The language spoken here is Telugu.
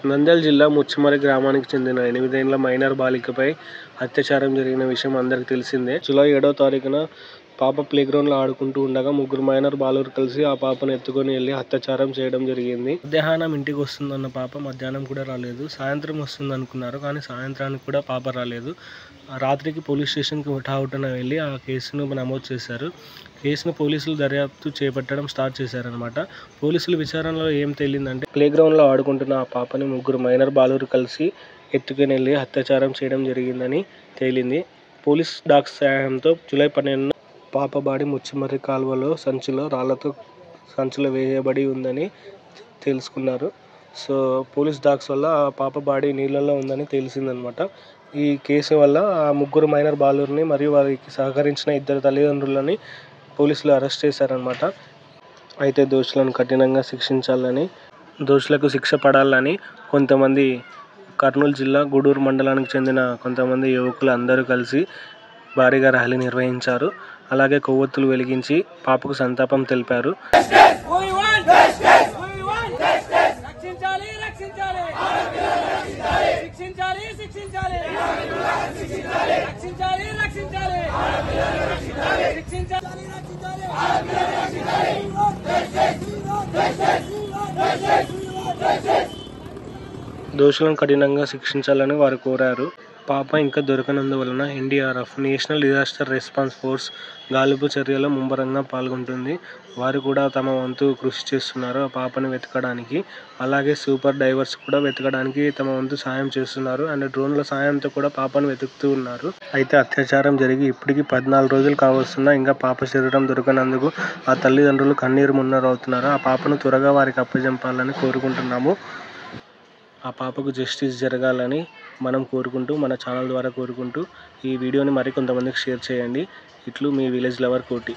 నంద్యాల జిల్లా ముచ్చుమర్రి గ్రామానికి చెందిన 8 ఏళ్ల మైనర్ బాలికపై అత్యాచారం జరిగిన విషయం అందరికీ తెలిసిందే. జూలై 7వ తారీఖున పాప ప్లేగ్రౌండ్లో ఆడుకుంటూ ఉండగా ముగ్గురు మైనర్ బాలురు కలిసి ఆ పాపను ఎత్తుకొని వెళ్లి అత్యాచారం చేయడం జరిగింది. మధ్యాహ్నం ఇంటికి వస్తుందన్న పాప మధ్యాహ్నం కూడా రాలేదు. సాయంత్రం వస్తుంది అనుకున్నారు, కానీ సాయంత్రానికి కూడా పాప రాలేదు. రాత్రికి పోలీస్ స్టేషన్కి హుటాహుటిన వెళ్ళి ఆ కేసును నమోదు చేశారు. కేసును పోలీసులు దర్యాప్తు చేపట్టడం స్టార్ట్ చేశారనమాట. పోలీసుల విచారణలో ఏం తేలిందంటే, ప్లేగ్రౌండ్లో ఆడుకుంటున్న ఆ పాపని ముగ్గురు మైనర్ బాలురు కలిసి ఎత్తుకొని వెళ్ళి అత్యాచారం చేయడం జరిగిందని తేలింది. పోలీస్ డాగ్స్ సహాయంతో జూలై 12న పాప బాడీ ముచ్చుమర్రి కాలువలో రాళ్లతో సంచిలో వేయబడి ఉందని తెలుసుకున్నారు. సో పోలీస్ డాగ్స్ వల్ల ఆ పాప బాడీ నీళ్ళల్లో ఉందని తెలిసిందనమాట. ఈ కేసు వల్ల ఆ ముగ్గురు మైనర్ బాలురిని మరియు వారికి సహకరించిన 2 తల్లిదండ్రులని పోలీసులు అరెస్ట్ చేశారనమాట. అయితే దోషులకు శిక్ష పడాలని కొంతమంది కర్నూలు జిల్లా గూడూరు మండలానికి చెందిన కొంతమంది యువకులు అందరూ కలిసి భారీగా ర్యాలీ నిర్వహించారు. అలాగే కొవ్వొత్తులు వెలిగించి పాపకు సంతాపం తెలిపారు. దోషులను కఠినంగా శిక్షించాలని వారు కోరారు. పాప ఇంకా దొరకనందువలన NDRF national disaster response force గాలింపు చర్యలో ముమ్మరంగా పాల్గొంటుంది. వారు కూడా తమ వంతు కృషి చేస్తున్నారు ఆ పాపను వెతకడానికి. అలాగే సూపర్ డైవర్స్ కూడా వెతకడానికి తమ వంతు సాయం చేస్తున్నారు. అండ్ డ్రోన్ల సాయంతో కూడా పాపను వెతుకుతూ ఉన్నారు. అయితే అత్యాచారం జరిగి ఇప్పటికి 14 రోజులు కావస్తున్నా ఇంకా పాప శరీరం దొరకనందుకు ఆ తల్లిదండ్రులు కన్నీరు మున్నరవుతున్నారు. ఆ పాపను త్వరగా వారికి అప్పజెప్పాలని కోరుకుంటున్నాము. ఆ పాపకు జస్టిస్ జరగాలని మనం కోరుకుంటూ, మన ఛానల్ ద్వారా కోరుకుంటూ, ఈ వీడియోని మరికొంతమందికి షేర్ చేయండి. ఇట్లు మీ విలేజ్ లవర్ కోటి.